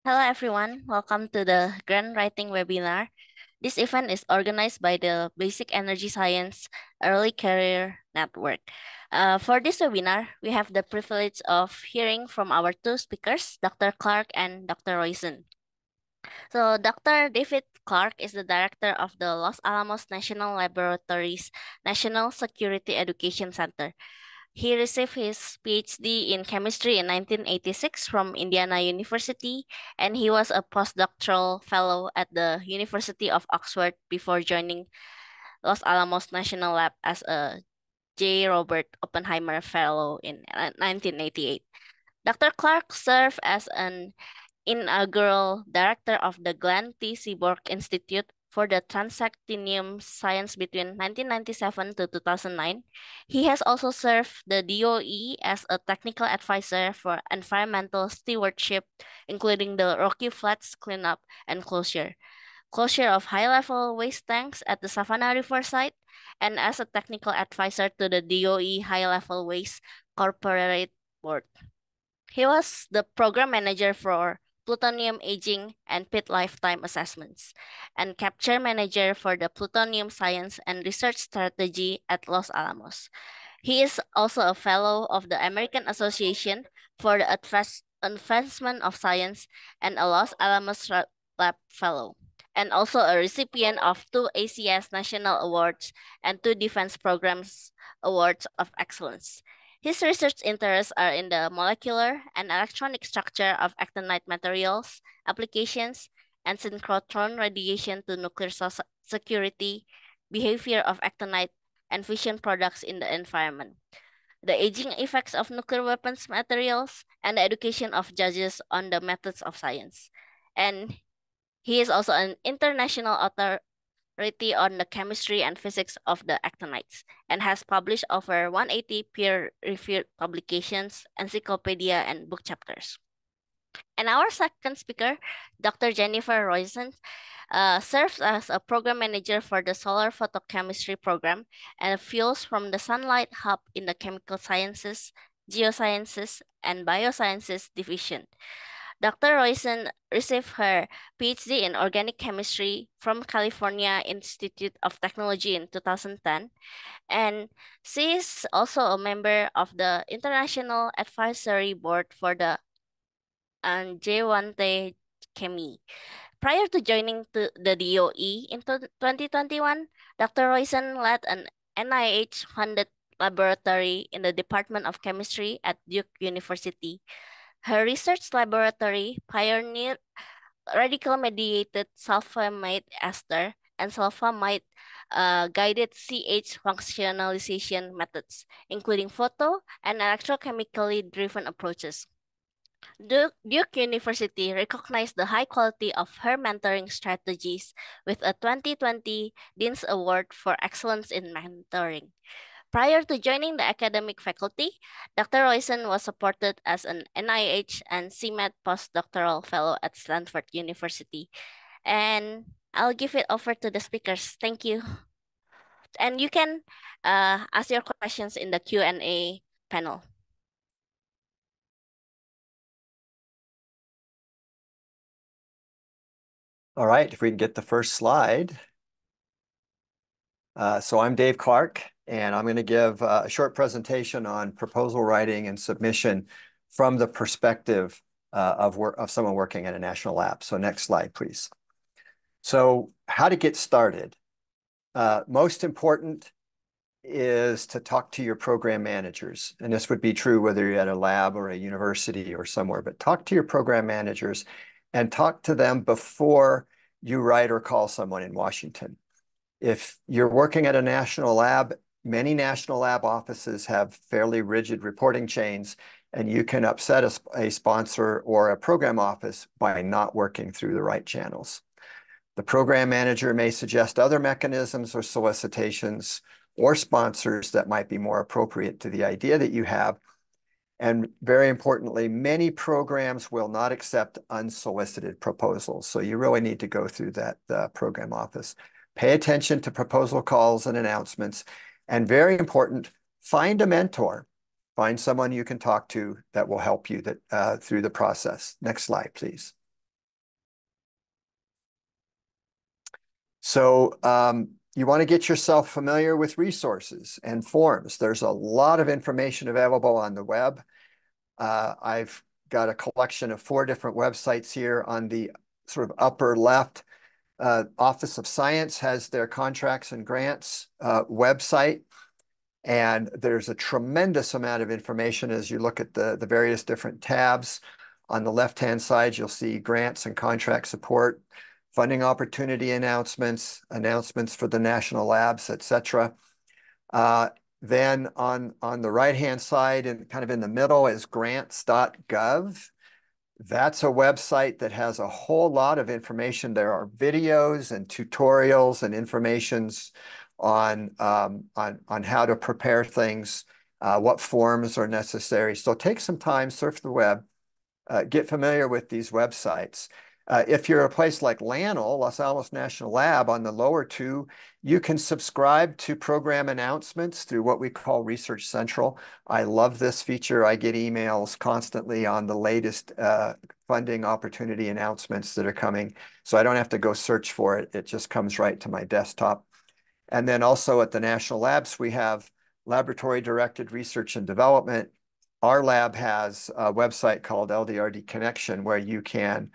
Hello everyone, welcome to the Grant Writing webinar. This event is organized by the Basic Energy Science Early Career Network. For this webinar, we have the privilege of hearing from our two speakers, Dr. Clark and Dr. Royson. So Dr. David Clark is the director of the Los Alamos National Laboratories National Security Education Center. He received his PhD in chemistry in 1986 from Indiana University, and he was a postdoctoral fellow at the University of Oxford before joining Los Alamos National Lab as a J. Robert Oppenheimer Fellow in 1988. Dr. Clark served as an inaugural director of the Glenn T. Seaborg Institute for the Transactinium Science between 1997 to 2009. He has also served the DOE as a technical advisor for environmental stewardship, including the Rocky Flats cleanup and closure of high-level waste tanks at the Savannah River site, and as a technical advisor to the DOE High-Level Waste Corporate Board. He was the program manager for plutonium aging and pit lifetime assessments, and capture manager for the plutonium science and research strategy at Los Alamos. He is also a fellow of the American Association for the Advancement of Science and a Los Alamos Lab Fellow, and also a recipient of two ACS National Awards and two Defense Programs Awards of Excellence. His research interests are in the molecular and electronic structure of actinide materials, applications, and synchrotron radiation to nuclear security, behavior of actinide, and fission products in the environment, the aging effects of nuclear weapons materials, and the education of judges on the methods of science. And he is also an international authority on the chemistry and physics of the actinides and has published over 180 peer-reviewed publications, encyclopedia, and book chapters. And our second speaker, Dr. Jennifer Royson, serves as a program manager for the Solar Photochemistry Program and Fuels from the Sunlight Hub in the Chemical Sciences, Geosciences, and Biosciences Division. Dr. Royson received her PhD in organic chemistry from California Institute of Technology in 2010, and she is also a member of the International Advisory Board for the J1T Chemie. Prior to joining the DOE in 2021, Dr. Royson led an NIH-funded laboratory in the Department of Chemistry at Duke University. Her research laboratory pioneered radical-mediated sulfamide ester and sulfamide guided CH functionalization methods, including photo and electrochemically driven approaches. Duke University recognized the high quality of her mentoring strategies with a 2020 Dean's Award for Excellence in Mentoring. Prior to joining the academic faculty, Dr. Royson was supported as an NIH and CMED postdoctoral fellow at Stanford University. And I'll give it over to the speakers. Thank you. And you can ask your questions in the Q&A panel. All right, if we can get the first slide. So I'm Dave Clark, and I'm going to give a short presentation on proposal writing and submission from the perspective of someone working at a national lab. So next slide, please. So how to get started. Most important is to talk to your program managers. And this would be true whether you're at a lab or a university or somewhere, but talk to your program managers and talk to them before you write or call someone in Washington. If you're working at a national lab, many national lab offices have fairly rigid reporting chains, and you can upset a sponsor or a program office by not working through the right channels. The program manager may suggest other mechanisms or solicitations or sponsors that might be more appropriate to the idea that you have. And very importantly, many programs will not accept unsolicited proposals. So you really need to go through that program office. Pay attention to proposal calls and announcements. And very important, find a mentor. Find someone you can talk to that will help you through the process. Next slide, please. So you want to get yourself familiar with resources and forms. There's a lot of information available on the web. I've got a collection of 4 different websites here on the sort of upper left. Office of Science has their contracts and grants website. And there's a tremendous amount of information as you look at the various different tabs. On the left-hand side, you'll see grants and contract support, funding opportunity announcements, announcements for the national labs, et cetera. Then on the right-hand side and kind of in the middle is grants.gov. That's a website that has a whole lot of information. There are videos and tutorials and informations on how to prepare things, what forms are necessary. So take some time, surf the web, get familiar with these websites. If you're a place like LANL, Los Alamos National Lab, on the lower 2, you can subscribe to program announcements through what we call Research Central. I love this feature. I get emails constantly on the latest funding opportunity announcements that are coming. So I don't have to go search for it. It just comes right to my desktop. And then also at the National Labs, we have laboratory-directed research and development. Our lab has a website called LDRD Connection where you can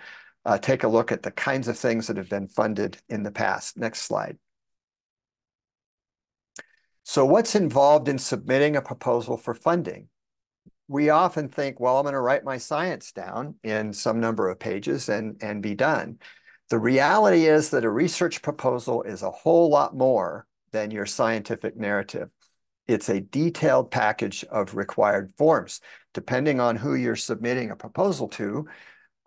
take a look at the kinds of things that have been funded in the past. Next slide. So what's involved in submitting a proposal for funding? We often think, well, I'm going to write my science down in some number of pages and be done. The reality is that a research proposal is a whole lot more than your scientific narrative. It's a detailed package of required forms. Depending on who you're submitting a proposal to,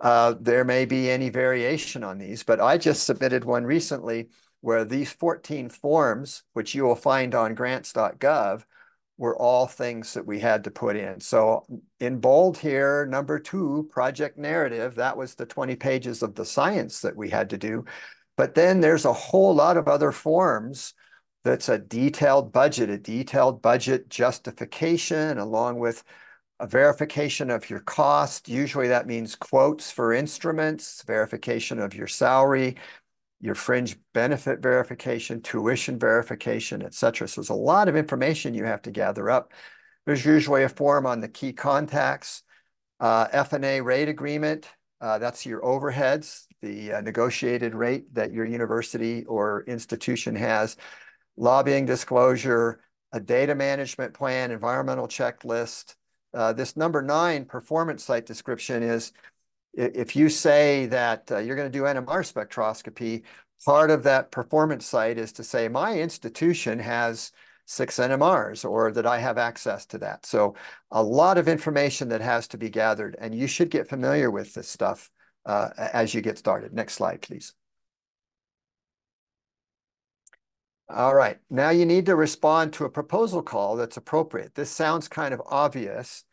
there may be any variation on these, but I just submitted one recently where these 14 forms, which you will find on grants.gov, were all things that we had to put in. So in bold here, number 2, project narrative, that was the 20 pages of the science that we had to do. But then there's a whole lot of other forms that's a detailed budget justification, along with a verification of your cost. Usually that means quotes for instruments, verification of your salary, your fringe benefit verification, tuition verification, et cetera. So there's a lot of information you have to gather up. There's usually a form on the key contacts, F&A rate agreement. That's your overheads, the negotiated rate that your university or institution has, lobbying disclosure, a data management plan, environmental checklist. This number 9 performance site description is if you say that you're going to do NMR spectroscopy, part of that performance site is to say my institution has 6 NMRs or that I have access to that. So a lot of information that has to be gathered, and you should get familiar with this stuff as you get started. Next slide, please. All right, now you need to respond to a proposal call that's appropriate. This sounds kind of obvious.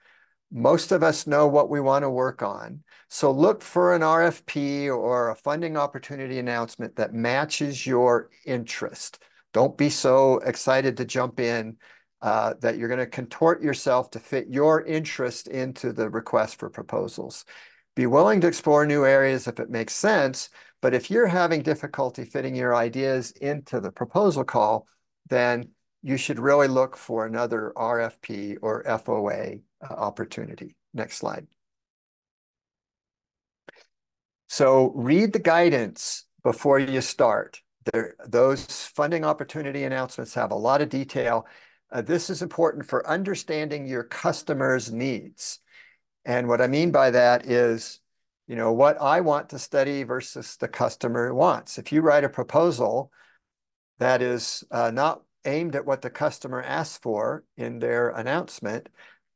Most of us know what we want to work on. So look for an RFP or a funding opportunity announcement that matches your interest. Don't be so excited to jump in that you're going to contort yourself to fit your interest into the request for proposals. Be willing to explore new areas if it makes sense, but if you're having difficulty fitting your ideas into the proposal call, then you should really look for another RFP or FOA opportunity. Next slide. So read the guidance before you start. Those funding opportunity announcements have a lot of detail. This is important for understanding your customers' needs. And what I mean by that is, what I want to study versus the customer wants. If you write a proposal that is not aimed at what the customer asks for in their announcement,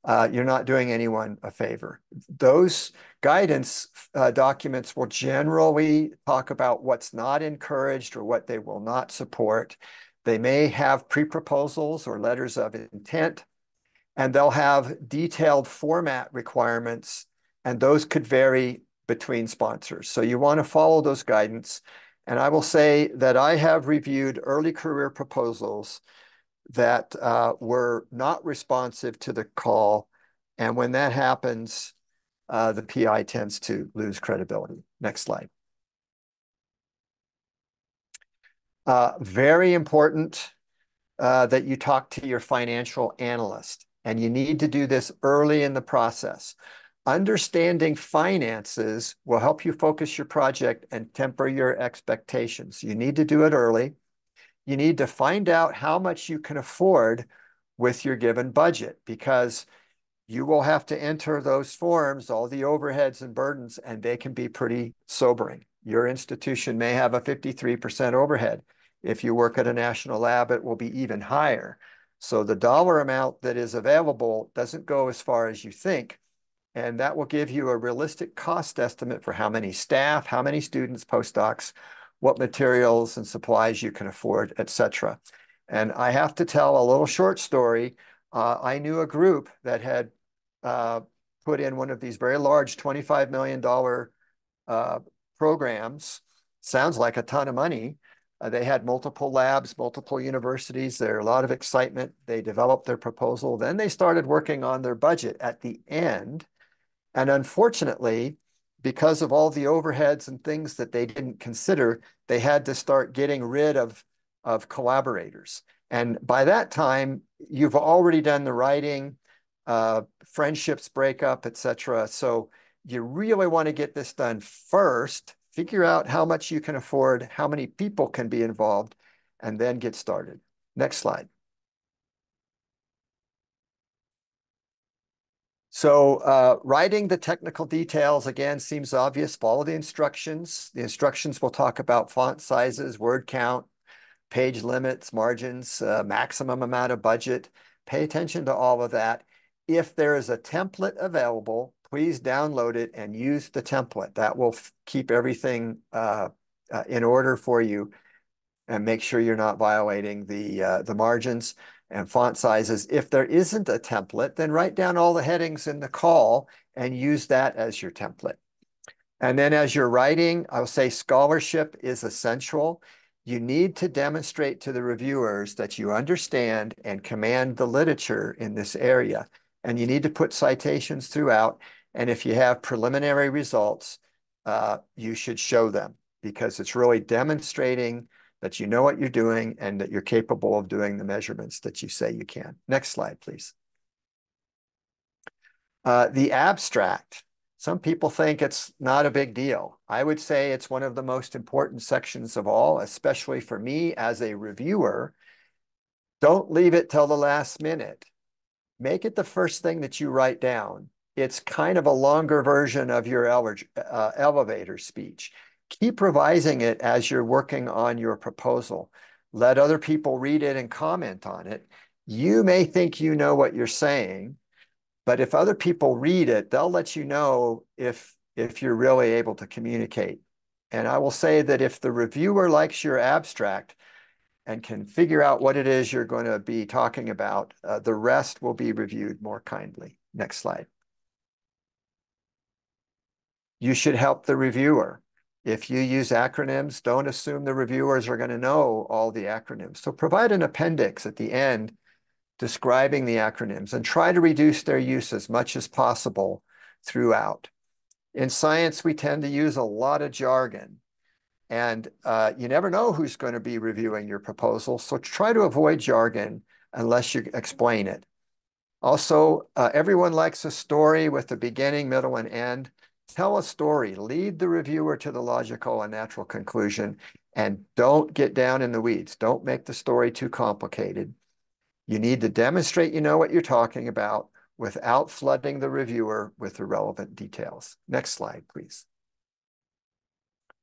you're not doing anyone a favor. Those guidance documents will generally talk about what's not encouraged or what they will not support. They may have pre-proposals or letters of intent, and they'll have detailed format requirements, and those could vary between sponsors. So you want to follow those guidance. And I will say that I have reviewed early career proposals that were not responsive to the call. And when that happens, the PI tends to lose credibility. Next slide. Very important that you talk to your financial analyst, and you need to do this early in the process. Understanding finances will help you focus your project and temper your expectations. You need to do it early. You need to find out how much you can afford with your given budget, because you will have to enter those forms, all the overheads and burdens, and they can be pretty sobering. Your institution may have a 53% overhead. If you work at a national lab, it will be even higher. So the dollar amount that is available doesn't go as far as you think, and that will give you a realistic cost estimate for how many staff, how many students, postdocs, what materials and supplies you can afford, etc. And I have to tell a little short story. I knew a group that had uh, put in one of these very large $25 million programs. Sounds like a ton of money. They had multiple labs, multiple universities. There a lot of excitement. They developed their proposal. Then they started working on their budget at the end. And unfortunately, because of all the overheads and things that they didn't consider, they had to start getting rid of collaborators. And by that time, you've already done the writing, friendships break up, etc. So you really want to get this done first, figure out how much you can afford, how many people can be involved, and then get started. Next slide. So writing the technical details, again, seems obvious. Follow the instructions. The instructions will talk about font sizes, word count, page limits, margins, maximum amount of budget. Pay attention to all of that. If there is a template available, please download it and use the template. That will keep everything in order for you and make sure you're not violating the margins and font sizes. If there isn't a template, then write down all the headings in the call and use that as your template. And then as you're writing, I'll say scholarship is essential. You need to demonstrate to the reviewers that you understand and command the literature in this area. And you need to put citations throughout. And if you have preliminary results, you should show them, because it's really demonstrating that you know what you're doing and that you're capable of doing the measurements that you say you can. Next slide, please. The abstract. Some people think it's not a big deal. I would say it's one of the most important sections of all, especially for me as a reviewer. Don't leave it till the last minute. Make it the first thing that you write down. It's kind of a longer version of your elevator speech. Keep revising it as you're working on your proposal. Let other people read it and comment on it. You may think you know what you're saying, but if other people read it, they'll let you know if you're really able to communicate. And I will say that if the reviewer likes your abstract and can figure out what it is you're going to be talking about, the rest will be reviewed more kindly. Next slide. You should help the reviewer. If you use acronyms, don't assume the reviewers are going to know all the acronyms. So provide an appendix at the end describing the acronyms and try to reduce their use as much as possible throughout. In science, we tend to use a lot of jargon, and you never know who's going to be reviewing your proposal. So try to avoid jargon unless you explain it. Also, everyone likes a story with a beginning, middle, and end. Tell a story. Lead the reviewer to the logical and natural conclusion, and don't get down in the weeds. Don't make the story too complicated. You need to demonstrate you know what you're talking about without flooding the reviewer with irrelevant details. Next slide, please.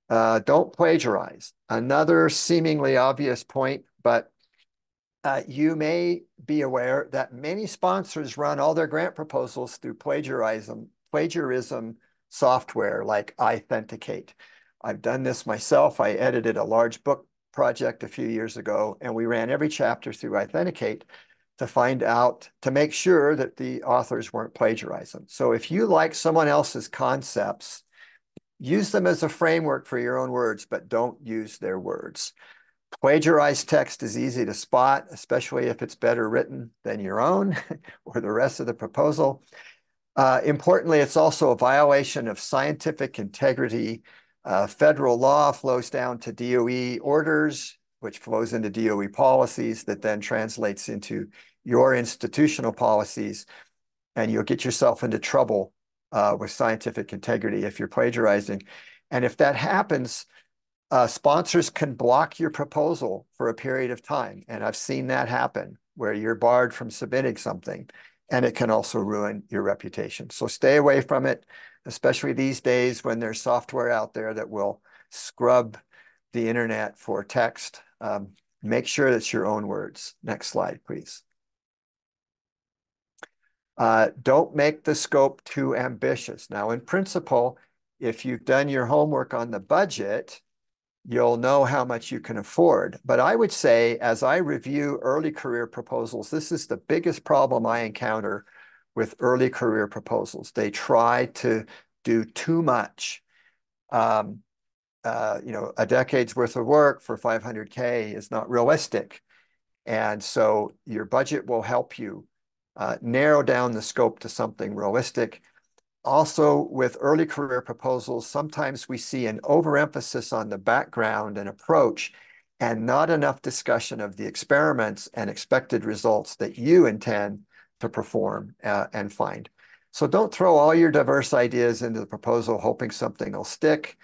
Don't plagiarize. Another seemingly obvious point, but you may be aware that many sponsors run all their grant proposals through plagiarism software like Authenticate. I've done this myself. I edited a large book project a few years ago, and we ran every chapter through Authenticate to find out, to make sure that the authors weren't plagiarizing. So if you like someone else's concepts, use them as a framework for your own words, but don't use their words. Plagiarized text is easy to spot, especially if it's better written than your own or the rest of the proposal. Importantly, it's also a violation of scientific integrity. Federal law flows down to DOE orders. which flows into DOE policies that then translates into your institutional policies, and you'll get yourself into trouble with scientific integrity if you're plagiarizing. And if that happens, sponsors can block your proposal for a period of time. And I've seen that happen where you're barred from submitting something, and it can also ruin your reputation. So stay away from it, especially these days when there's software out there that will scrub the internet for text. Make sure it's your own words. Next slide, please. Don't make the scope too ambitious. Now, in principle, if you've done your homework on the budget, you'll know how much you can afford. But I would say, as I review early career proposals, this is the biggest problem I encounter with early career proposals. They try to do too much. A decade's worth of work for 500K is not realistic. And so your budget will help you narrow down the scope to something realistic. Also, with early career proposals, sometimes we see an overemphasis on the background and approach and not enough discussion of the experiments and expected results that you intend to perform and find. So don't throw all your diverse ideas into the proposal hoping something will stick.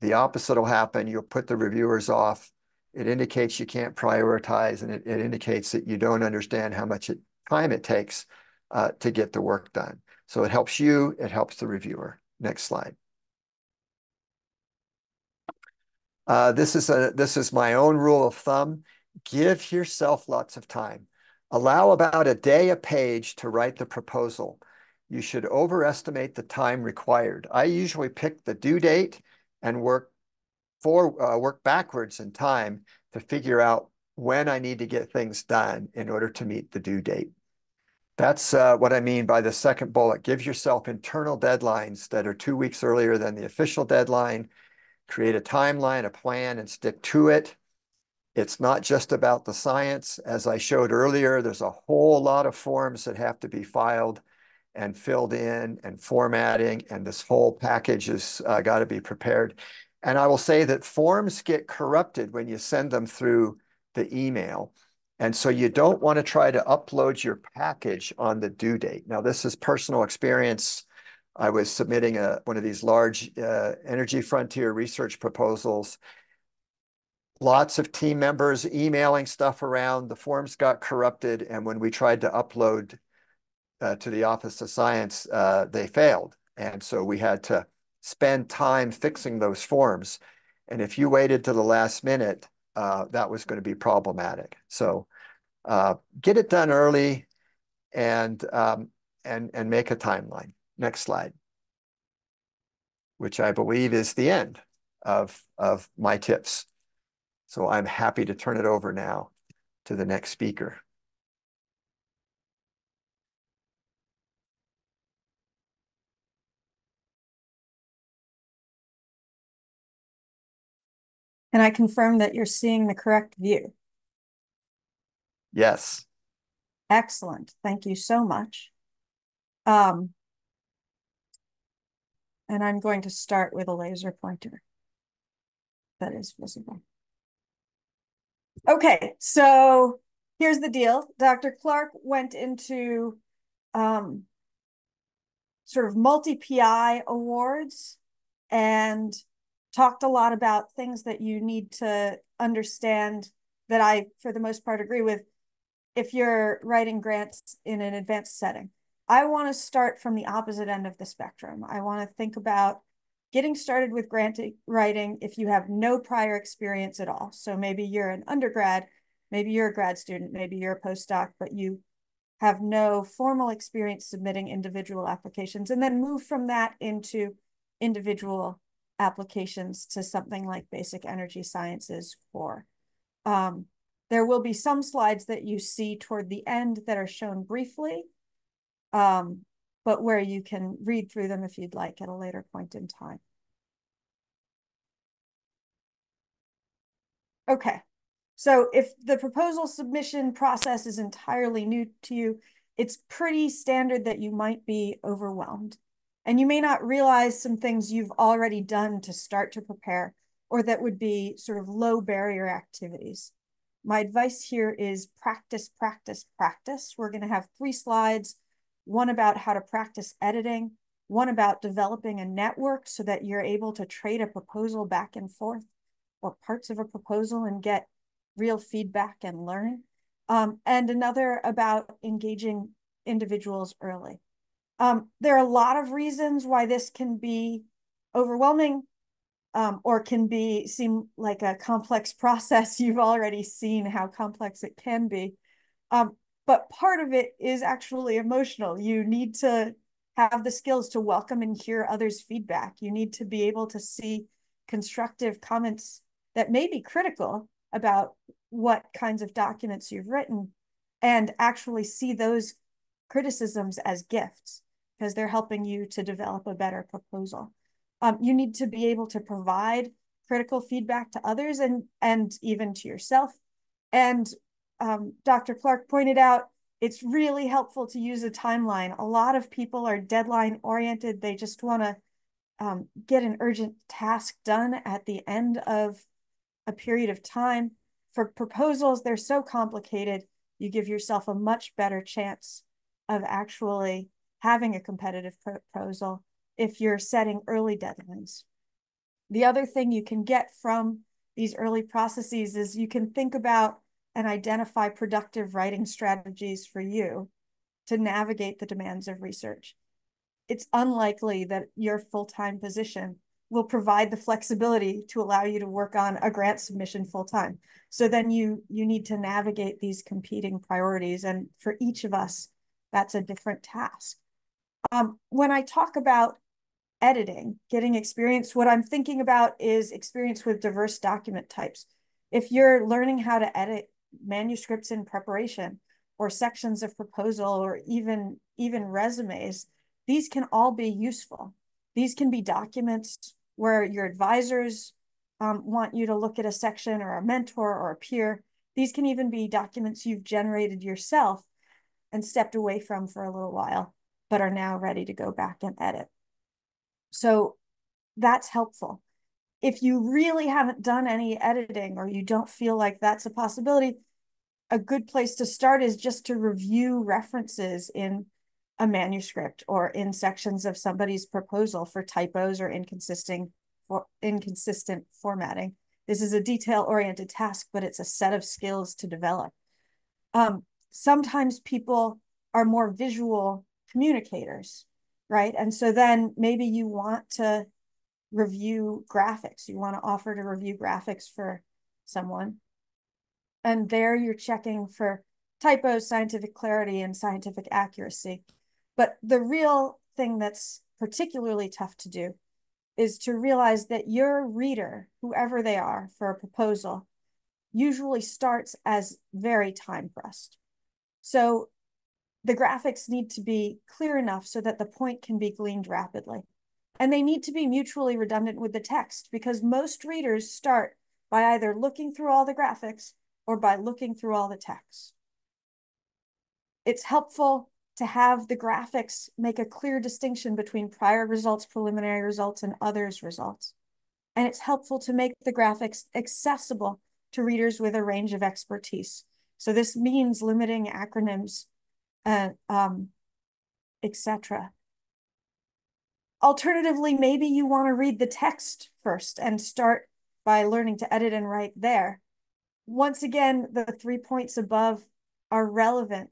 The opposite will happen. You'll put the reviewers off. It indicates you can't prioritize, and it indicates that you don't understand how much time it takes to get the work done. So it helps you, it helps the reviewer. Next slide. This is my own rule of thumb. Give yourself lots of time. Allow about a day a page to write the proposal. You should overestimate the time required. I usually pick the due date and work backwards in time to figure out when I need to get things done in order to meet the due date. That's what I mean by the second bullet. Give yourself internal deadlines that are 2 weeks earlier than the official deadline. Create a timeline, a plan, and stick to it. It's not just about the science. As I showed earlier, there's a whole lot of forms that have to be filed and filled in and formatting, and this whole package has got to be prepared. And I will say that forms get corrupted when you send them through the email. And so you don't want to try to upload your package on the due date. Now, this is personal experience. I was submitting one of these large energy frontier research proposals. Lots of team members emailing stuff around. The forms got corrupted. And when we tried to upload to the Office of Science, they failed. And so we had to spend time fixing those forms. And if you waited to the last minute, that was going to be problematic. So get it done early and make a timeline. Next slide, which I believe is the end of my tips. So I'm happy to turn it over now to the next speaker. And I confirm that you're seeing the correct view. Yes. Excellent. Thank you so much. And I'm going to start with a laser pointer that is visible. Okay, so here's the deal. Dr. Clark went into sort of multi-PI awards and talked a lot about things that you need to understand that I, for the most part, agree with if you're writing grants in an advanced setting. I want to start from the opposite end of the spectrum. I want to think about getting started with grant writing if you have no prior experience at all. So maybe you're an undergrad, maybe you're a grad student, maybe you're a postdoc, but you have no formal experience submitting individual applications, and then move from that into individual applications to something like basic energy sciences core. There will be some slides that you see toward the end that are shown briefly, but where you can read through them if you'd like at a later point in time. Okay, so if the proposal submission process is entirely new to you, it's pretty standard that you might be overwhelmed. And you may not realize some things you've already done to start to prepare or that would be sort of low barrier activities. My advice here is practice, practice, practice. We're going to have 3 slides, one about how to practice editing, one about developing a network so that you're able to trade a proposal back and forth or parts of a proposal and get real feedback and learn. And another about engaging individuals early. There are a lot of reasons why this can be overwhelming, or can seem like a complex process. You've already seen how complex it can be. But part of it is actually emotional. You need to have the skills to welcome and hear others' feedback. You need to be able to see constructive comments that may be critical about what kinds of documents you've written, and actually see those criticisms as gifts because they're helping you to develop a better proposal. You need to be able to provide critical feedback to others and even to yourself. And Dr. Clark pointed out, it's really helpful to use a timeline. A lot of people are deadline oriented. They just want to get an urgent task done at the end of a period of time. For proposals, they're so complicated. You give yourself a much better chance of actually having a competitive proposal if you're setting early deadlines. The other thing you can get from these early processes is you can think about and identify productive writing strategies for you to navigate the demands of research. It's unlikely that your full-time position will provide the flexibility to allow you to work on a grant submission full-time. So then you need to navigate these competing priorities. And for each of us, that's a different task. When I talk about editing, getting experience, what I'm thinking about is experience with diverse document types. If you're learning how to edit manuscripts in preparation or sections of proposal or even resumes, these can all be useful. These can be documents where your advisors want you to look at a section, or a mentor or a peer. These can even be documents you've generated yourself and stepped away from for a little while, but are now ready to go back and edit. So that's helpful. If you really haven't done any editing or you don't feel like that's a possibility, a good place to start is just to review references in a manuscript or in sections of somebody's proposal for typos or inconsistent formatting. This is a detail-oriented task, but it's a set of skills to develop. Sometimes people are more visual communicators, right? And so then maybe you want to review graphics. You want to offer to review graphics for someone. And there you're checking for typos, scientific clarity, and scientific accuracy. But the real thing that's particularly tough to do is to realize that your reader, whoever they are for a proposal, usually starts as very time pressed. So the graphics need to be clear enough so that the point can be gleaned rapidly. And they need to be mutually redundant with the text, because most readers start by either looking through all the graphics or by looking through all the text. It's helpful to have the graphics make a clear distinction between prior results, preliminary results, and others results. And it's helpful to make the graphics accessible to readers with a range of expertise. So this means limiting acronyms, etc. Alternatively, maybe you want to read the text first and start by learning to edit and write there. Once again, the 3 points above are relevant.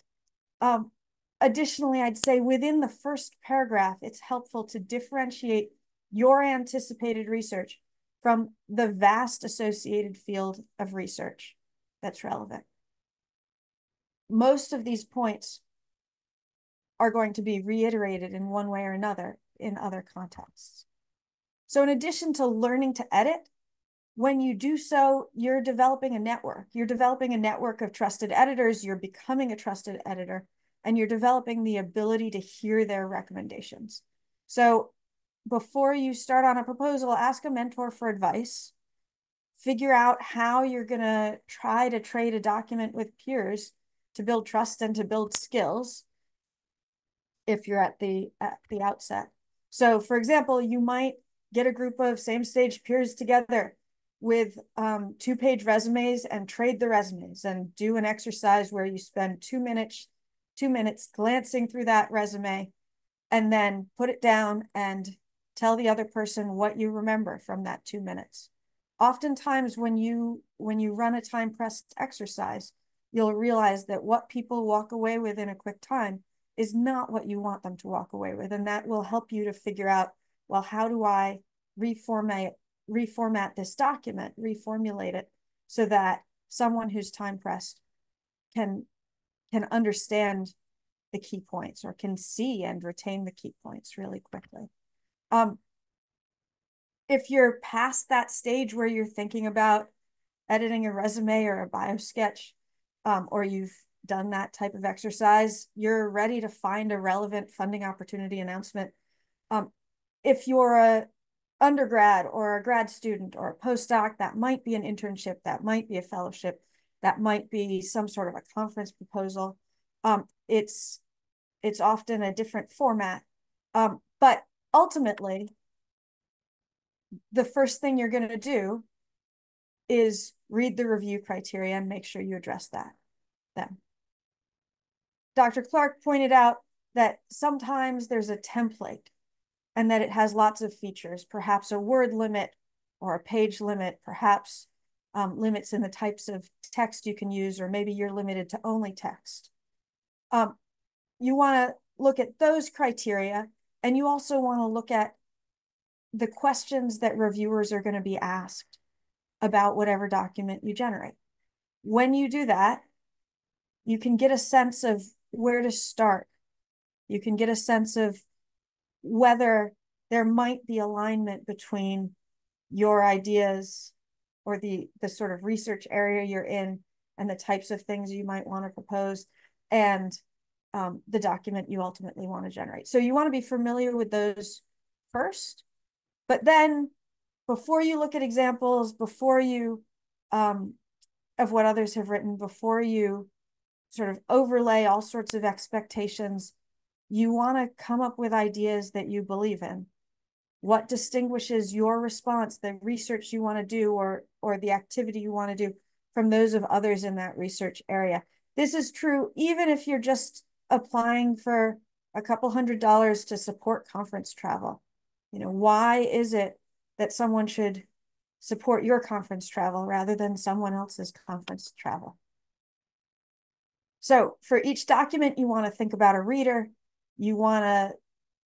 Additionally, I'd say within the first paragraph, it's helpful to differentiate your anticipated research from the vast associated field of research that's relevant. Most of these points are going to be reiterated in one way or another in other contexts. So in addition to learning to edit, when you do so, you're developing a network. You're developing a network of trusted editors, you're becoming a trusted editor, and you're developing the ability to hear their recommendations. So before you start on a proposal, ask a mentor for advice. Figure out how you're going to try to trade a document with peers to build trust and to build skills if you're at the outset. So for example, you might get a group of same stage peers together with 2-page resumes and trade the resumes and do an exercise where you spend 2 minutes glancing through that resume and then put it down and tell the other person what you remember from that 2 minutes. Oftentimes when you run a time pressed exercise, you'll realize that what people walk away with in a quick time is not what you want them to walk away with. And that will help you to figure out, well, how do I reformat this document, reformulate it so that someone who's time pressed can understand the key points or can see and retain the key points really quickly. If you're past that stage where you're thinking about editing a resume or a bio sketch, or you've done that type of exercise, you're ready to find a relevant funding opportunity announcement. If you're a undergrad or a grad student or a postdoc, that might be an internship, that might be a fellowship, that might be some sort of a conference proposal. It's often a different format. But ultimately, the first thing you're going to do is read the review criteria and make sure you address them. Dr. Clark pointed out that sometimes there's a template and that it has lots of features, perhaps a word limit or a page limit, perhaps limits in the types of text you can use, or maybe you're limited to only text. You want to look at those criteria, and you also want to look at the questions that reviewers are going to be asked about whatever document you generate. When you do that, you can get a sense of where to start. You can get a sense of whether there might be alignment between your ideas or the sort of research area you're in and the types of things you might want to propose and the document you ultimately want to generate. So you want to be familiar with those first, but then before you look at examples, before you of what others have written, before you sort of overlay all sorts of expectations, you want to come up with ideas that you believe in. What distinguishes your response, the research you want to do or the activity you want to do from those of others in that research area? This is true even if you're just applying for a couple $100 to support conference travel. You know, why is it that someone should support your conference travel rather than someone else's conference travel? So for each document, you want to think about a reader. You want to,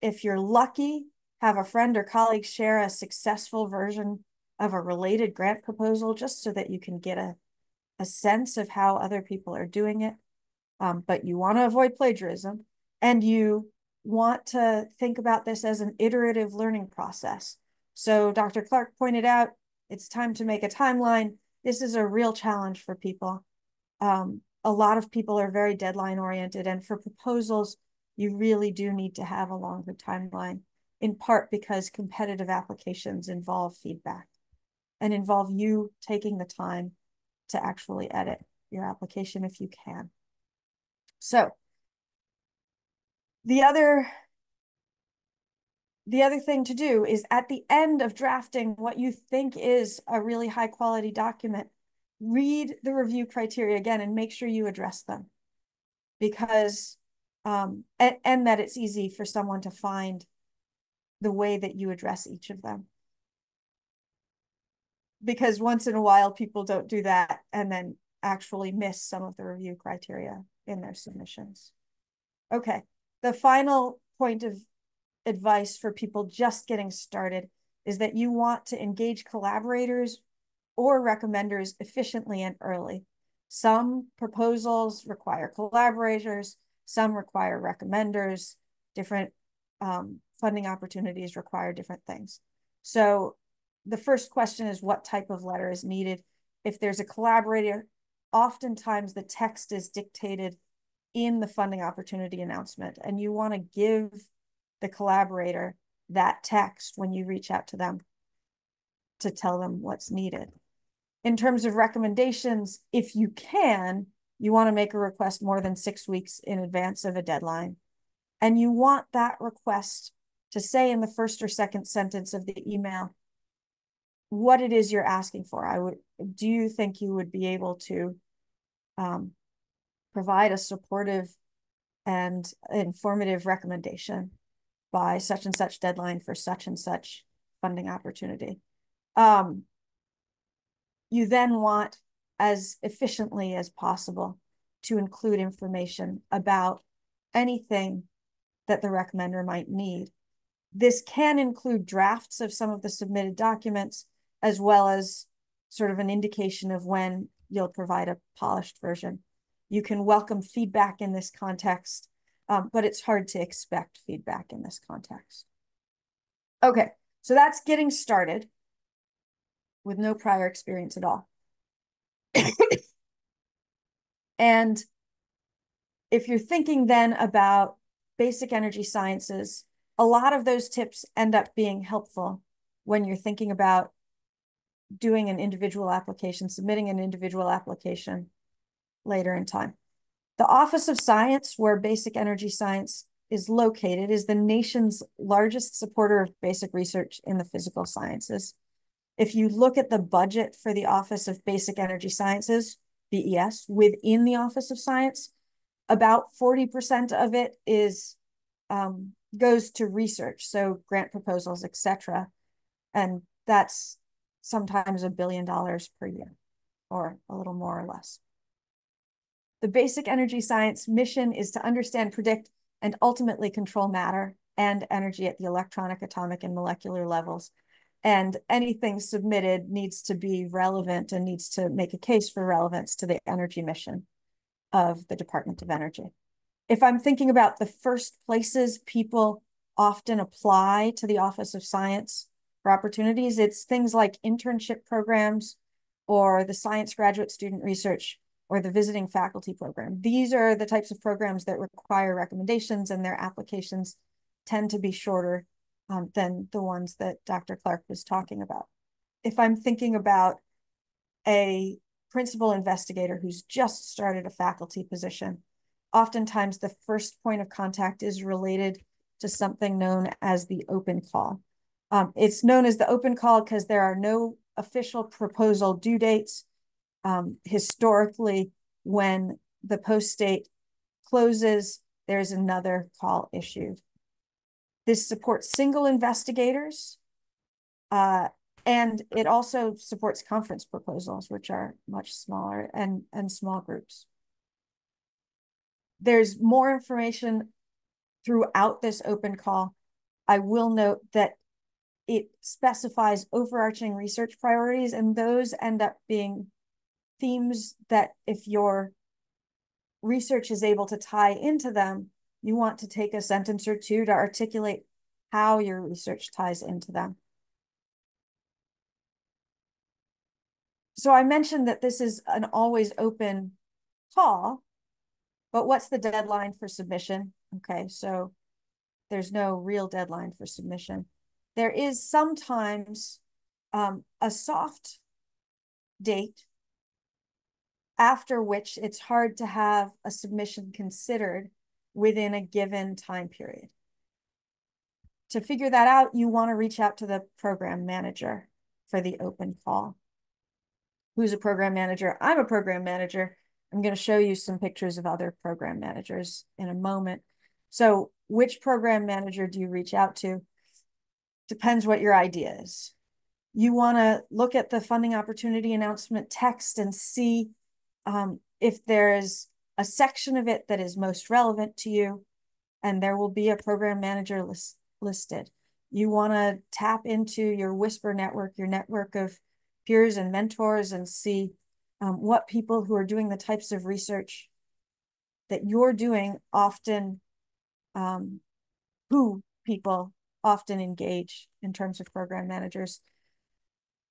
if you're lucky, have a friend or colleague share a successful version of a related grant proposal just so that you can get a sense of how other people are doing it. But you want to avoid plagiarism, and you want to think about this as an iterative learning process. So Dr. Clark pointed out, it's time to make a timeline. This is a real challenge for people. A lot of people are very deadline oriented, and for proposals, you really do need to have a longer timeline, in part because competitive applications involve feedback and involve you taking the time to actually edit your application if you can. So the other thing to do is at the end of drafting what you think is a really high quality document, read the review criteria again and make sure you address them, because and that it's easy for someone to find the way that you address each of them. Because once in a while people don't do that and then actually miss some of the review criteria in their submissions. Okay, the final point of advice for people just getting started is that you want to engage collaborators or recommenders efficiently and early. Some proposals require collaborators, some require recommenders, different funding opportunities require different things. So the first question is, what type of letter is needed? If there's a collaborator, oftentimes the text is dictated in the funding opportunity announcement, and you want to give the collaborator that text when you reach out to them to tell them what's needed. In terms of recommendations, if you can, you want to make a request more than 6 weeks in advance of a deadline. And you want that request to say in the first or second sentence of the email, what it is you're asking for. Do you think you would be able to provide a supportive and informative recommendation by such and such deadline for such and such funding opportunity? You then want, as efficiently as possible, to include information about anything that the recommender might need. This can include drafts of some of the submitted documents, as well as sort of an indication of when you'll provide a polished version. You can welcome feedback in this context, but it's hard to expect feedback in this context. Okay, so that's getting started with no prior experience at all. And if you're thinking then about basic energy sciences, a lot of those tips end up being helpful when you're thinking about doing an individual application, submitting an individual application later in time. The Office of Science, where basic energy science is located, is the nation's largest supporter of basic research in the physical sciences. If you look at the budget for the Office of Basic Energy Sciences, BES, within the Office of Science, about 40% of it is goes to research, so grant proposals, etc. And that's sometimes $1 billion per year, or a little more or less. The basic energy science mission is to understand, predict, and ultimately control matter and energy at the electronic, atomic, and molecular levels. And anything submitted needs to be relevant and needs to make a case for relevance to the energy mission of the Department of Energy. If I'm thinking about the first places people often apply to the Office of Science for opportunities, it's things like internship programs or the science graduate student research or the visiting faculty program. These are the types of programs that require recommendations, and their applications tend to be shorter than the ones that Dr. Clark was talking about. If I'm thinking about a principal investigator who's just started a faculty position, oftentimes the first point of contact is related to something known as the open call. It's known as the open call because there are no official proposal due dates. Historically, when the post date closes, there's another call issued. This supports single investigators, and it also supports conference proposals, which are much smaller, and small groups. There's more information throughout this open call. I will note that it specifies overarching research priorities, and those end up being themes that if your research is able to tie into them, you want to take a sentence or two to articulate how your research ties into them. So I mentioned that this is an always open call, but what's the deadline for submission? Okay, so there's no real deadline for submission. There is sometimes a soft date after which it's hard to have a submission considered within a given time period. To figure that out, you want to reach out to the program manager for the open call. Who's a program manager? I'm a program manager. I'm going to show you some pictures of other program managers in a moment. So which program manager do you reach out to? Depends what your idea is. You want to look at the funding opportunity announcement text and see if there's a section of it that is most relevant to you, and there will be a program manager listed. You want to tap into your Whisper network, your network of peers and mentors, and see what people who are doing the types of research that you're doing often, who people often engage in terms of program managers.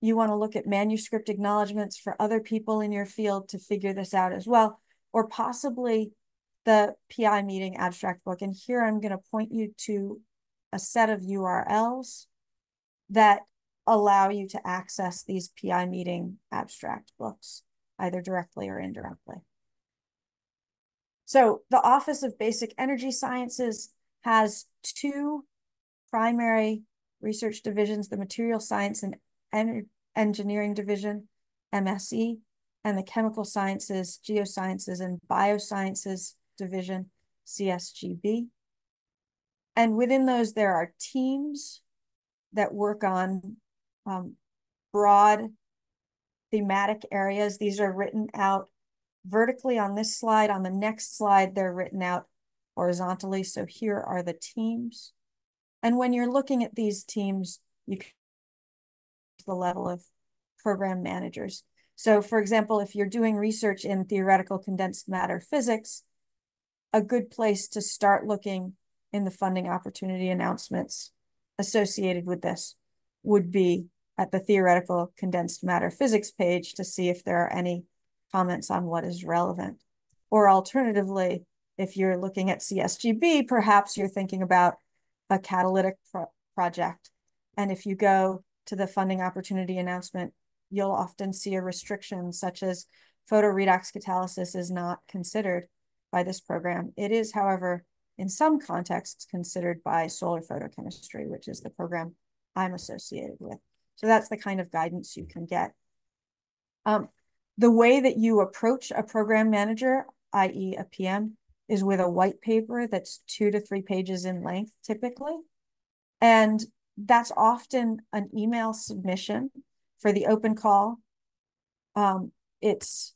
You want to look at manuscript acknowledgements for other people in your field to figure this out as well, or possibly the PI meeting abstract book. And here I'm going to point you to a set of URLs that allow you to access these PI meeting abstract books, either directly or indirectly. So the Office of Basic Energy Sciences has two primary research divisions, the material science and Engineering Division, MSE, and the Chemical Sciences, Geosciences, and Biosciences Division, CSGB. And within those, there are teams that work on broad thematic areas. These are written out vertically on this slide. On the next slide, they're written out horizontally. So here are the teams. And when you're looking at these teams, you can to the level of program managers. So for example, if you're doing research in theoretical condensed matter physics, a good place to start looking in the funding opportunity announcements associated with this would be at the theoretical condensed matter physics page to see if there are any comments on what is relevant. Or alternatively, if you're looking at CSGB, perhaps you're thinking about a catalytic project. And if you go to the funding opportunity announcement, you'll often see a restriction such as photoredox catalysis is not considered by this program. It is, however, in some contexts considered by solar photochemistry, which is the program I'm associated with. So that's the kind of guidance you can get. The way that you approach a program manager, i.e. a PM, is with a white paper that's 2 to 3 pages in length, typically. And that's often an email submission for the open call. It's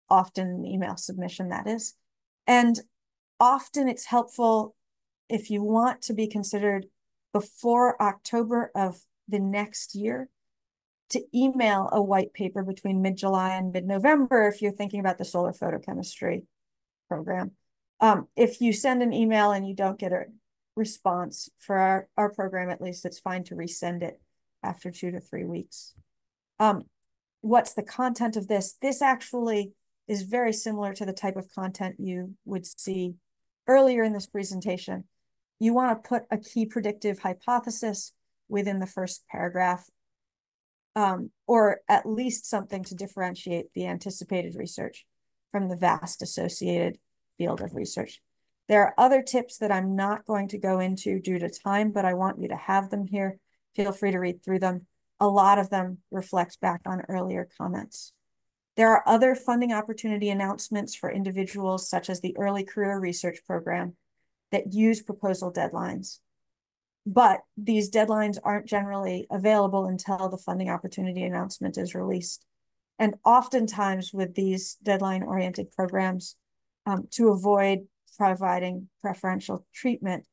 often an email submission, that is. And often it's helpful if you want to be considered before October of the next year to email a white paper between mid-July and mid-November if you're thinking about the solar photochemistry program. If you send an email and you don't get a response for our program, at least it's fine to resend it after 2 to 3 weeks. What's the content of this? This actually is very similar to the type of content you would see earlier in this presentation. You want to put a key predictive hypothesis within the first paragraph, or at least something to differentiate the anticipated research from the vast associated field of research. There are other tips that I'm not going to go into due to time, but I want you to have them here. Feel free to read through them. A lot of them reflect back on earlier comments. There are other funding opportunity announcements for individuals, such as the Early Career Research Program, that use proposal deadlines. But these deadlines aren't generally available until the funding opportunity announcement is released. And oftentimes with these deadline-oriented programs, to avoid providing preferential treatment,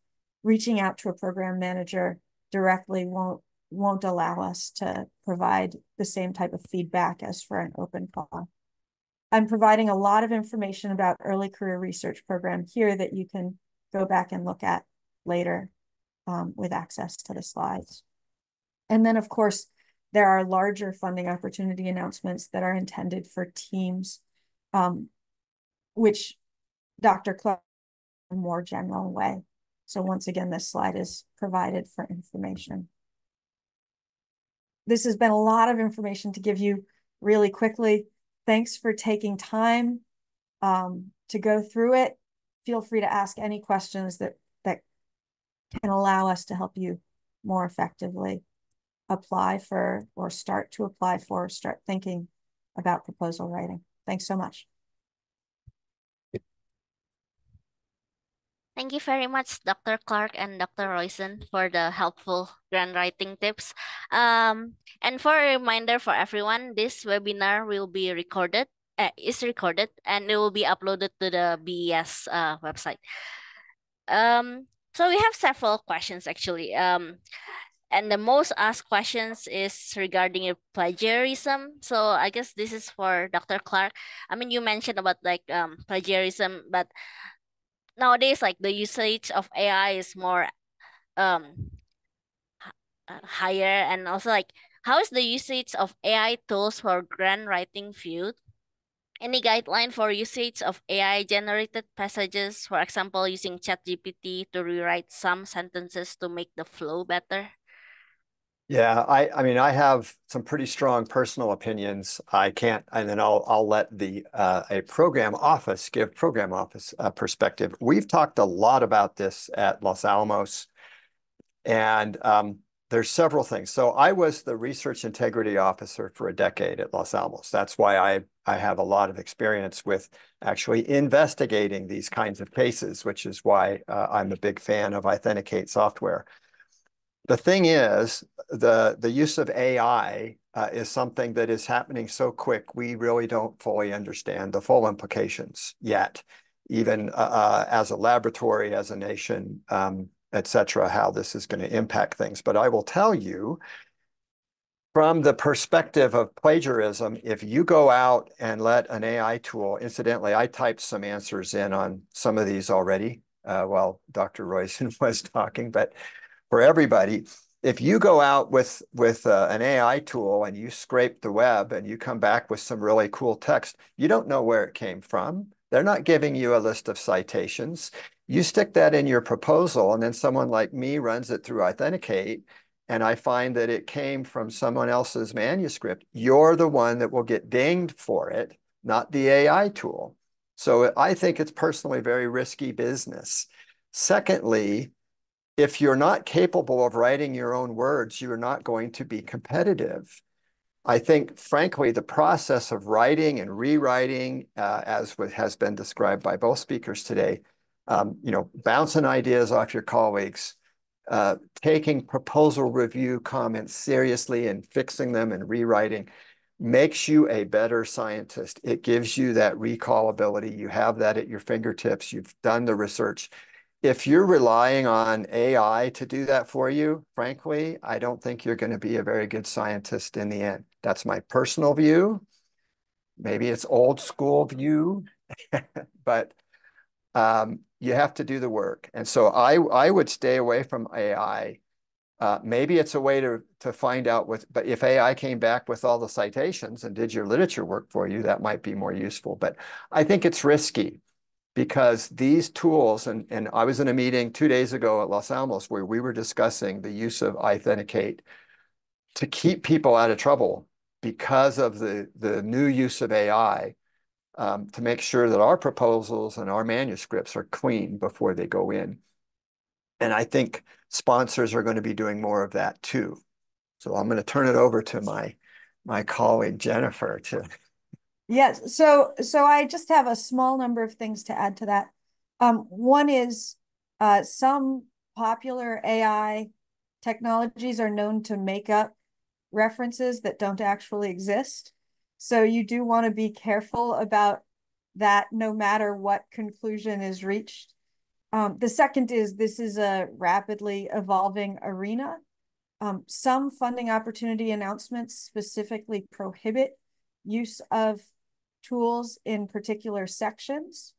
reaching out to a program manager directly won't allow us to provide the same type of feedback as for an open call. I'm providing a lot of information about early career research program here that you can go back and look at later with access to the slides. And then, of course, there are larger funding opportunity announcements that are intended for teams, which Dr. Clark in a more general way. So once again, this slide is provided for information. This has been a lot of information to give you really quickly. Thanks for taking time to go through it. Feel free to ask any questions that can allow us to help you more effectively apply for or start to apply for, start thinking about proposal writing. Thanks so much. Thank you very much, Dr. Clark and Dr. Royson, for the helpful grant writing tips. And for a reminder for everyone, this webinar will be recorded, is recorded, and it will be uploaded to the BES website. So we have several questions actually. And the most asked questions is regarding plagiarism. So I guess this is for Dr. Clark. I mean, you mentioned about like plagiarism, but nowadays like the usage of AI is more um higher, and also like how is the usage of AI tools for grant writing viewed? Any guideline for usage of AI generated passages, for example, using ChatGPT to rewrite some sentences to make the flow better? Yeah, I mean, I have some pretty strong personal opinions. I can't, and then I'll let the a program office give program office perspective. We've talked a lot about this at Los Alamos, and there's several things. So I was the research integrity officer for a decade at Los Alamos. That's why I have a lot of experience with actually investigating these kinds of cases, which is why I'm a big fan of Authenticate software. The thing is, the use of AI is something that is happening so quick, we really don't fully understand the full implications yet, even as a laboratory, as a nation, et cetera, how this is going to impact things. But I will tell you, from the perspective of plagiarism, if you go out and let an AI tool, incidentally, I typed some answers in on some of these already while Dr. Royson was talking, but for everybody, if you go out with an AI tool and you scrape the web and you come back with some really cool text, you don't know where it came from. They're not giving you a list of citations. You stick that in your proposal, and then someone like me runs it through Authenticate, and I find that it came from someone else's manuscript. You're the one that will get dinged for it, not the AI tool. So I think it's personally very risky business. Secondly, if you're not capable of writing your own words, you're not going to be competitive. I think, frankly, the process of writing and rewriting, as has been described by both speakers today, bouncing ideas off your colleagues, taking proposal review comments seriously and fixing them and rewriting makes you a better scientist. It gives you that recallability. You have that at your fingertips. You've done the research. If you're relying on AI to do that for you, frankly, I don't think you're going to be a very good scientist in the end. That's my personal view. Maybe it's old school view, but you have to do the work. And so I would stay away from AI. Maybe it's a way to find out but if AI came back with all the citations and did your literature work for you, that might be more useful. But I think it's risky, because these tools, and I was in a meeting 2 days ago at Los Alamos where we were discussing the use of Authenticate to keep people out of trouble because of the new use of AI, to make sure that our proposals and our manuscripts are clean before they go in. And I think sponsors are going to be doing more of that too. So I'm going to turn it over to my colleague Jennifer to. Yes, so I just have a small number of things to add to that. One is some popular AI technologies are known to make up references that don't actually exist. So you do want to be careful about that no matter what conclusion is reached. The second is this is a rapidly evolving arena. Some funding opportunity announcements specifically prohibit use of tools in particular sections.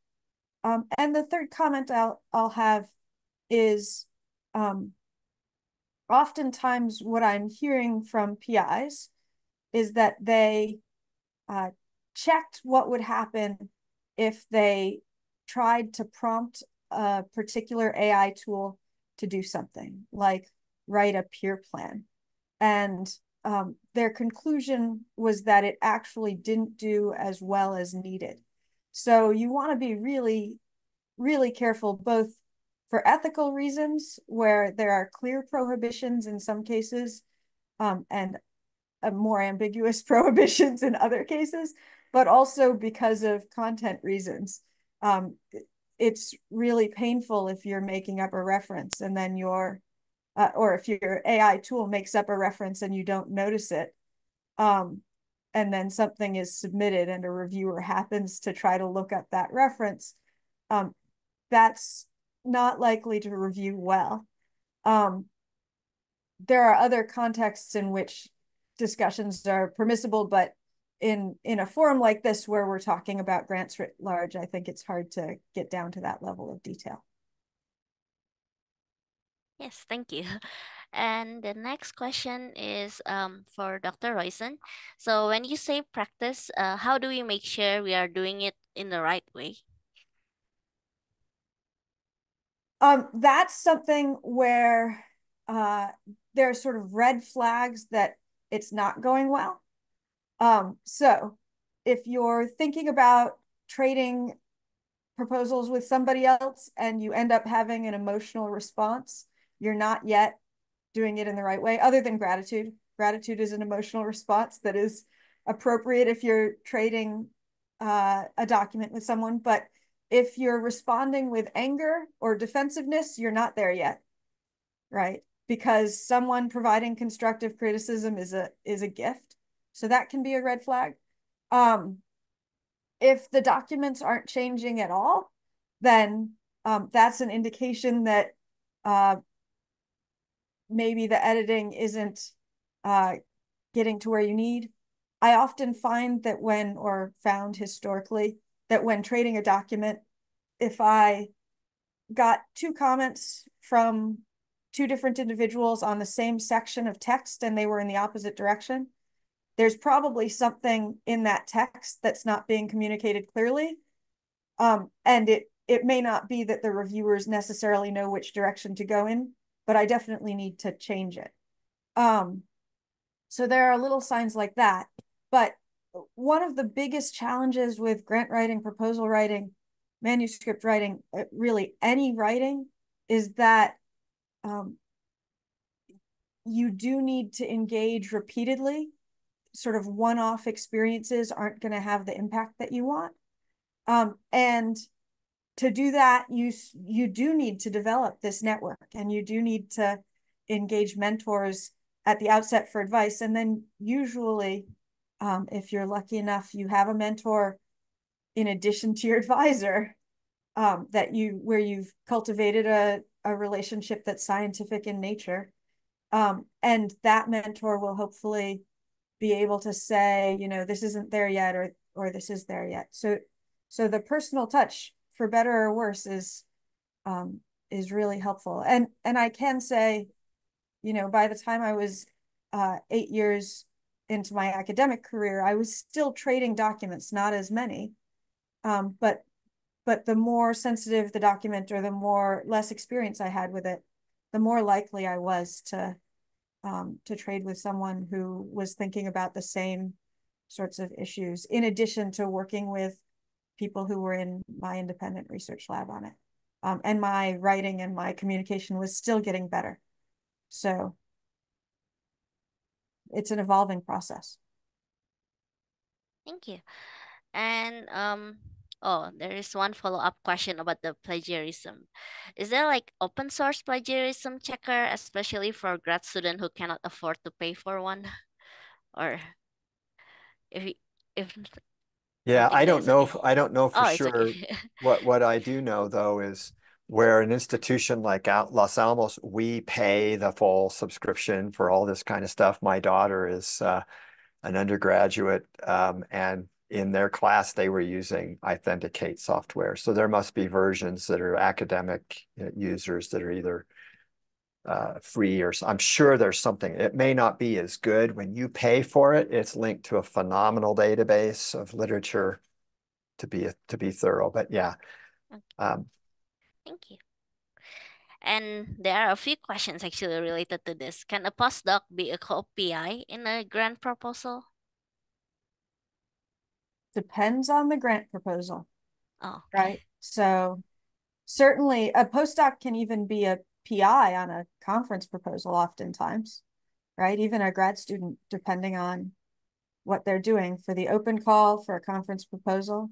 And the third comment I'll have is oftentimes what I'm hearing from PIs is that they checked what would happen if they tried to prompt a particular AI tool to do something, like write a peer plan. And their conclusion was that it actually didn't do as well as needed. So you want to be really, really careful, both for ethical reasons, where there are clear prohibitions in some cases, and more ambiguous prohibitions in other cases, but also because of content reasons. It's really painful if you're making up a reference and then or if your AI tool makes up a reference and you don't notice it, and then something is submitted and a reviewer happens to try to look up that reference, that's not likely to review well. There are other contexts in which discussions are permissible, but in a forum like this where we're talking about grants writ large, I think it's hard to get down to that level of detail. Yes, thank you. And the next question is for Dr. Royson. So when you say practice, how do we make sure we are doing it in the right way? That's something where there are sort of red flags that it's not going well. So if you're thinking about trading proposals with somebody else and you end up having an emotional response, you're not yet doing it in the right way, other than gratitude. Gratitude is an emotional response that is appropriate if you're trading a document with someone. But if you're responding with anger or defensiveness, you're not there yet, right? Because someone providing constructive criticism is a gift. So that can be a red flag. If the documents aren't changing at all, then that's an indication that maybe the editing isn't getting to where you need. I often find that or found historically, that when trading a document, if I got two comments from two different individuals on the same section of text and they were in the opposite direction, there's probably something in that text that's not being communicated clearly. And it may not be that the reviewers necessarily know which direction to go in, but I definitely need to change it. So there are little signs like that. But one of the biggest challenges with grant writing, proposal writing, manuscript writing, really any writing, is that you do need to engage repeatedly. Sort of one-off experiences aren't going to have the impact that you want. And to do that, you do need to develop this network, and you do need to engage mentors at the outset for advice. And then usually, if you're lucky enough, you have a mentor in addition to your advisor, where you've cultivated a relationship that's scientific in nature. And that mentor will hopefully be able to say, this isn't there yet, or this is there yet. So the personal touch, for better or worse, is really helpful. And I can say, by the time I was 8 years into my academic career, I was still trading documents, not as many. But the more sensitive the document, or the less experience I had with it, the more likely I was to trade with someone who was thinking about the same sorts of issues, in addition to working with people who were in my independent research lab on it. And my writing and my communication was still getting better. So it's an evolving process. Thank you. And oh, there is one follow-up question about the plagiarism. Is there like open source plagiarism checker, especially for grad student who cannot afford to pay for one? Or if you- if Yeah, something that is okay. I don't know for Oh, it's okay. sure. What I do know though is where an institution like Los Alamos, we pay the full subscription for all this kind of stuff. My daughter is an undergraduate, and in their class they were using Authenticate software. So there must be versions that are academic users that are either free, or I'm sure there's something. It may not be as good. When you pay for it, it's linked to a phenomenal database of literature to be thorough. But yeah, Okay, um, thank you. And there are a few questions actually related to this. Can a postdoc be a co-PI in a grant proposal? Depends on the grant proposal, Oh, okay. right? So certainly a postdoc can even be a PI on a conference proposal oftentimes, right? Even a grad student, depending on what they're doing for the open call for a conference proposal.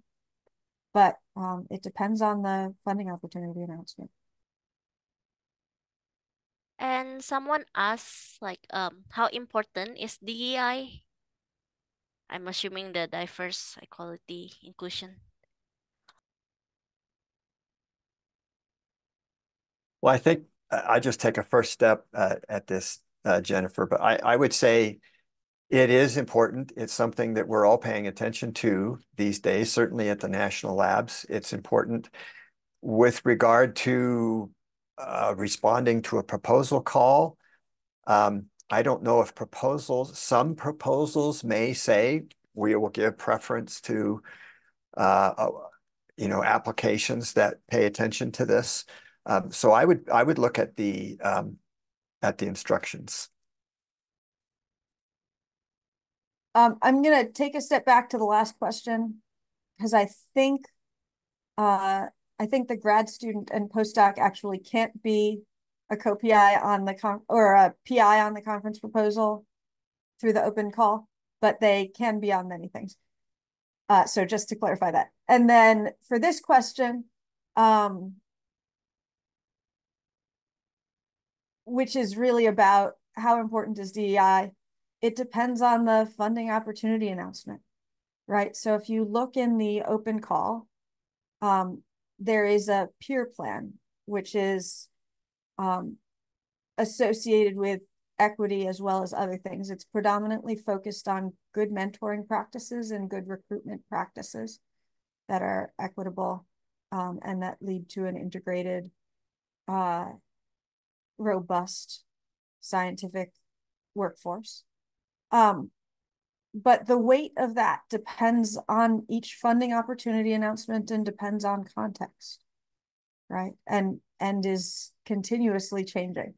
But it depends on the funding opportunity announcement. And someone asks like how important is DEI? I'm assuming the diverse equality inclusion. well, I think I just take a first step at this, Jennifer. But I would say it is important. It's something that we're all paying attention to these days. Certainly at the national labs, it's important. With regard to responding to a proposal call, I don't know if some proposals may say we will give preference to applications that pay attention to this. So I would look at the instructions. I'm going to take a step back to the last question, because uh, I think the grad student and postdoc actually can't be a co-PI on the or a PI on the conference proposal through the open call, but they can be on many things. So just to clarify that. And then for this question, which is really about how important is DEI, it depends on the funding opportunity announcement, right? So if you look in the open call, there is a peer plan, which is associated with equity as well as other things. It's predominantly focused on good mentoring practices and good recruitment practices that are equitable and that lead to an integrated, robust scientific workforce. But the weight of that depends on each funding opportunity announcement and depends on context, right? And is continuously changing.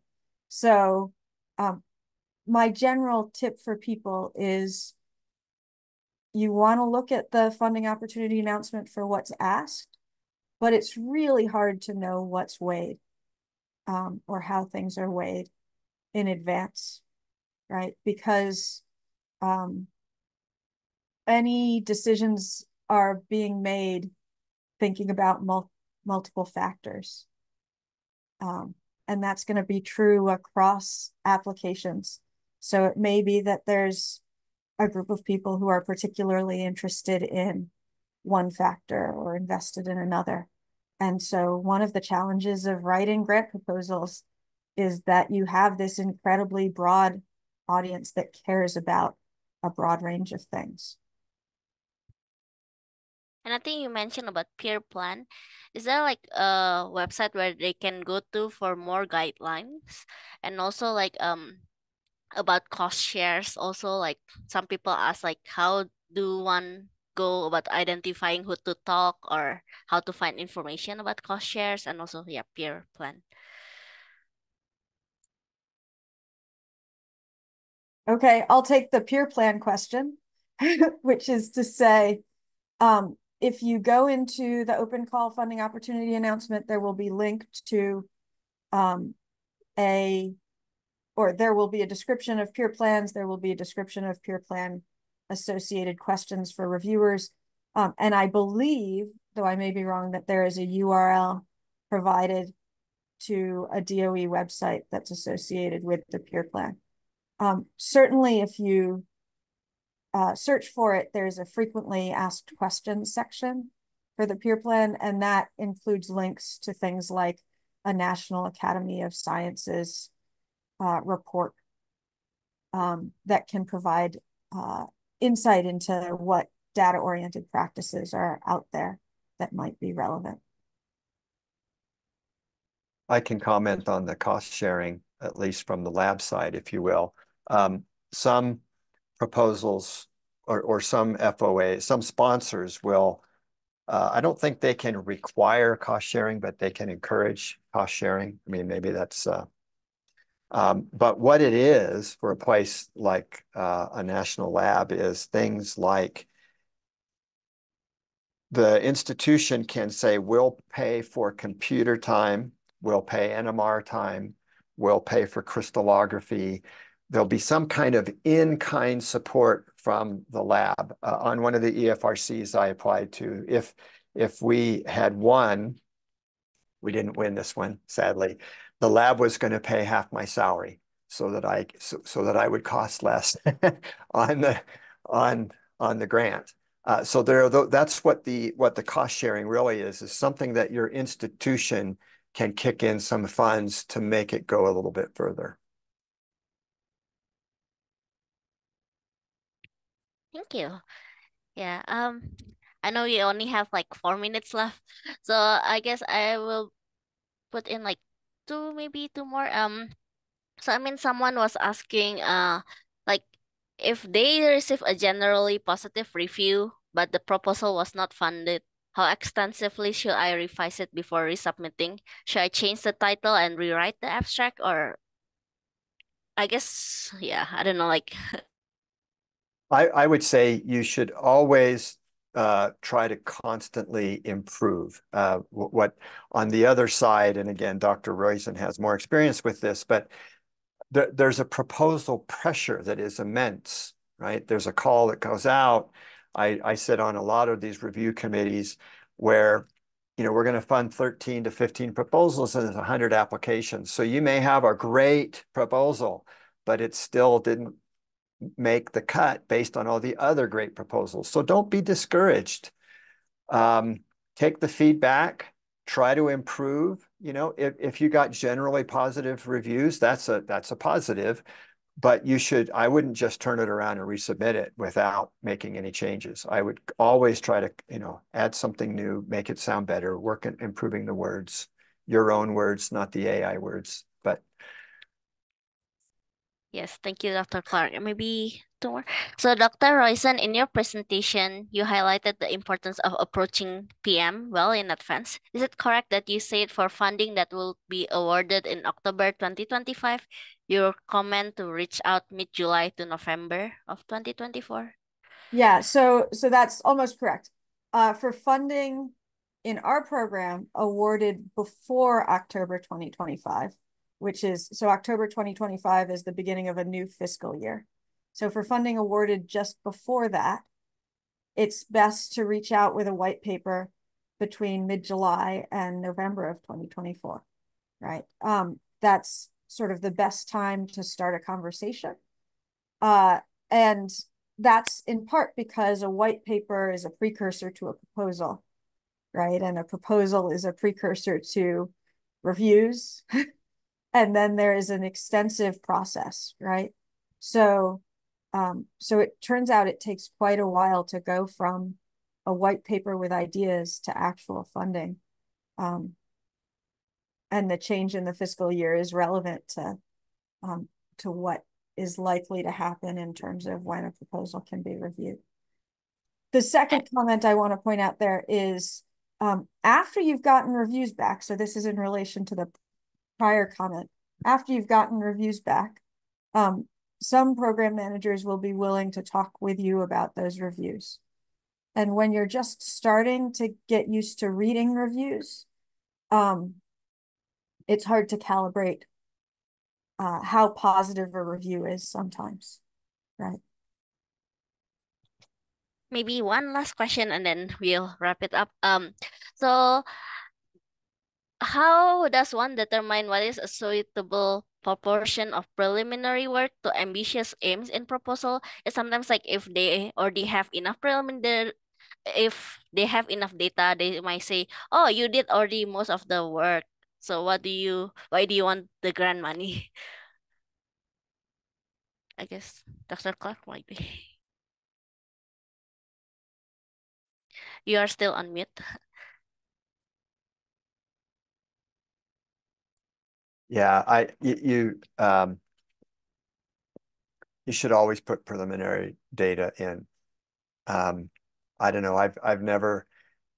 So my general tip for people is you want to look at the funding opportunity announcement for what's asked, but it's really hard to know what's weighed or how things are weighed in advance, right? Because any decisions are being made thinking about multiple factors. And that's going to be true across applications. So it may be that there's a group of people who are particularly interested in one factor or invested in another. And so one of the challenges of writing grant proposals is that you have this incredibly broad audience that cares about a broad range of things. And I think you mentioned about peer plan. Is there like a website where they can go to for more guidelines? And also like about cost shares also, like some people ask like how do one go about identifying who to talk or how to find information about cost shares and also yeah, peer plan. Okay, I'll take the peer plan question, which is to say, if you go into the open call funding opportunity announcement, there will be linked to there will be a description of peer plans. There will be a description of peer plan associated questions for reviewers. And I believe, though I may be wrong, that there is a URL provided to a DOE website that's associated with the peer plan. Certainly, if you search for it, there's a frequently asked questions section for the peer plan, and that includes links to things like a National Academy of Sciences report that can provide insight into what data-oriented practices are out there that might be relevant. I can comment on the cost sharing, at least from the lab side, if you will. Some proposals or some FOA, some sponsors will, I don't think they can require cost sharing, but they can encourage cost sharing. I mean, maybe that's, but what it is for a place like a national lab is things like the institution can say, we'll pay for computer time, we'll pay NMR time, we'll pay for crystallography. There'll be some kind of in-kind support from the lab. On one of the EFRCs I applied to, if we had won, we didn't win this one, sadly, the lab was going to pay half my salary so that I would cost less on the grant. So that's what the cost sharing really is something that your institution can kick in some funds to make it go a little bit further. Thank you. Yeah, I know you only have like 4 minutes left, so I guess I will put in like maybe two more. So I mean, someone was asking, like if they receive a generally positive review, but the proposal was not funded, how extensively should I revise it before resubmitting? Should I change the title and rewrite the abstract, or I guess, yeah, I don't know, like. I would say you should always try to constantly improve. What on the other side, and again, Dr. Roizen has more experience with this, but there's a proposal pressure that is immense, right? There's a call that goes out. I sit on a lot of these review committees where, we're going to fund 13 to 15 proposals and there's 100 applications. So you may have a great proposal, but it still didn't make the cut based on all the other great proposals. So don't be discouraged. Take the feedback, try to improve. If you got generally positive reviews, that's a positive. But I wouldn't just turn it around and resubmit it without making any changes. I would always try to, add something new, make it sound better, work at improving the words, your own words, not the AI words. But Yes, thank you, Dr. Clark. And maybe two more. So, Dr. Royson, in your presentation, you highlighted the importance of approaching PM well in advance. Is it correct that you said for funding that will be awarded in October 2025, your comment to reach out mid-July to November of 2024? Yeah, so that's almost correct. For funding in our program awarded before October 2025, so October 2025 is the beginning of a new fiscal year. So for funding awarded just before that, it's best to reach out with a white paper between mid-July and November of 2024, right? That's sort of the best time to start a conversation. And that's in part because a white paper is a precursor to a proposal, right? And a proposal is a precursor to reviews. And then there is an extensive process, right? So it turns out it takes quite a while to go from a white paper with ideas to actual funding. And the change in the fiscal year is relevant to what is likely to happen in terms of when a proposal can be reviewed. The second comment I want to point out there is after you've gotten reviews back, so this is in relation to the prior comment, after you've gotten reviews back, some program managers will be willing to talk with you about those reviews. And when you're just starting to get used to reading reviews, it's hard to calibrate how positive a review is sometimes, right? Maybe one last question and then we'll wrap it up. So how does one determine what is a suitable proportion of preliminary work to ambitious aims in proposal? It's sometimes like if they already have enough preliminary, if they have enough data, they might say, "Oh, you did already most of the work. So why do you want the grant money?" I guess Dr. Clark might be. You are still on mute. yeah, you should always put preliminary data in. I don't know. I've never.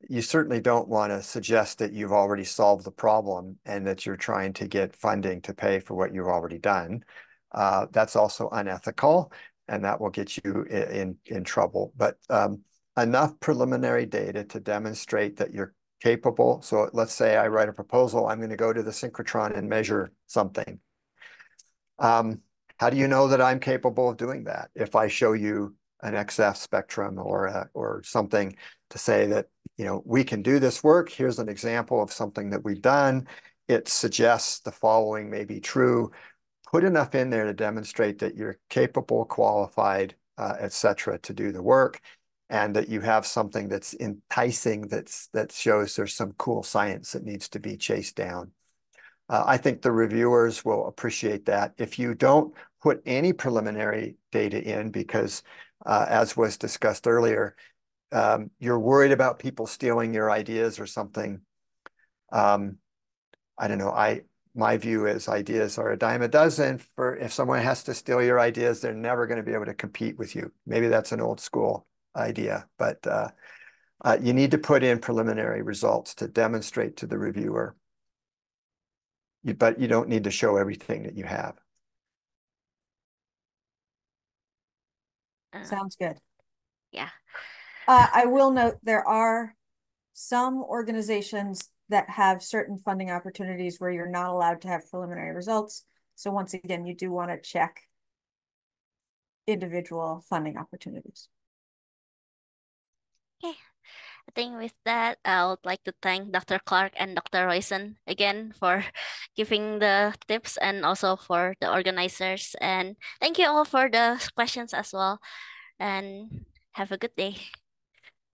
You certainly don't want to suggest that you've already solved the problem and that you're trying to get funding to pay for what you've already done. That's also unethical, and that will get you in trouble. But enough preliminary data to demonstrate that you're capable. So let's say I write a proposal. I'm going to go to the synchrotron and measure something. How do you know that I'm capable of doing that? If I show you an XF spectrum or something to say that, we can do this work. Here's an example of something that we've done. It suggests the following may be true. Put enough in there to demonstrate that you're capable, qualified, et cetera, to do the work, and that you have something that's enticing, that shows there's some cool science that needs to be chased down. I think the reviewers will appreciate that. If you don't put any preliminary data in, because as was discussed earlier, you're worried about people stealing your ideas or something. I don't know. My view is ideas are a dime a dozen. If someone has to steal your ideas, they're never going to be able to compete with you. Maybe that's an old school idea, but you need to put in preliminary results to demonstrate to the reviewer. But you don't need to show everything that you have. Uh, Sounds good. yeah. I will note there are some organizations that have certain funding opportunities where you're not allowed to have preliminary results. So once again, you do want to check individual funding opportunities. Okay. I think with that, I would like to thank Dr. Clark and Dr. Royson again for giving the tips and also for the organizers. And thank you all for the questions as well. And have a good day.